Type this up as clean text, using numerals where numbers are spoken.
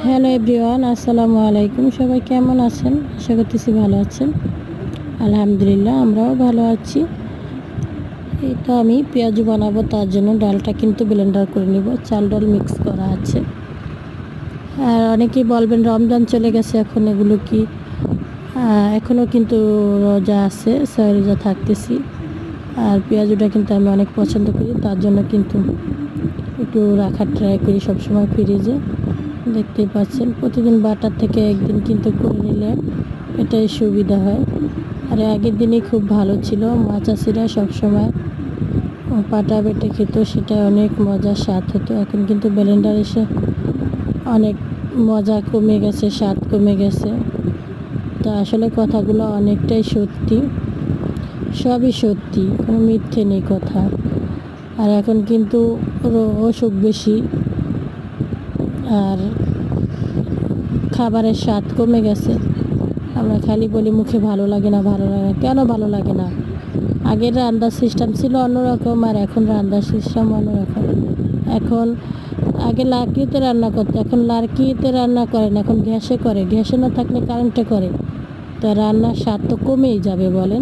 Hello everyone, আসসালামু আলাইকুম। সবাই কেমন আছেন? আশা করতেছি ভালো আছেন। আলহামদুলিল্লাহ, আমরাও ভালো আছি। এই তো আমি পেঁয়াজ বানাবো, তার জন্য ডালটা কিন্তু ব্লেন্ডার করে নিব। চাল ডাল মিক্স করা আছে। আর অনেকেই বলবেন রমজান চলে গেছে, এখন এগুলো কি? এখনও কিন্তু রোজা আছে, ছয় রোজা থাকতেছি। আর পেঁয়াজটা কিন্তু আমি অনেক পছন্দ করি, তার জন্য কিন্তু একটু রাখার ট্রাই করি সবসময় ফ্রিজে। দেখতেই পাচ্ছেন, প্রতিদিন বাটার থেকে একদিন কিন্তু করে নিলে এটাই সুবিধা হয়। আর আগের দিনই খুব ভালো ছিল, মা চাষিরা সবসময় পাটা বেটে খেত, সেটা অনেক মজার স্বাদ হতো। এখন কিন্তু ব্লেন্ডার এসে অনেক মজা কমে গেছে, স্বাদ কমে গেছে। তা আসলে কথাগুলো অনেকটাই সত্যি, সবই সত্যি, কোনো মিথ্যে নেই কথা। আর এখন কিন্তু অসুখ বেশি, আর খাবারের স্বাদ কমে গেছে। আমরা খালি বলি মুখে ভালো লাগে না, ভালো লাগে না। কেন ভালো লাগে না? আগের রান্নার সিস্টেম ছিল অন্যরকম, আর এখন রান্নার সিস্টেম অন্যরকম। এখন আগে লাকড়িতে রান্না করতো, এখন লাকড়িতে রান্না করে না, এখন গ্যাসে করে। গ্যাসে না থাকলে কারেন্টে করে। তা রান্নার স্বাদ তো কমেই যাবে বলেন।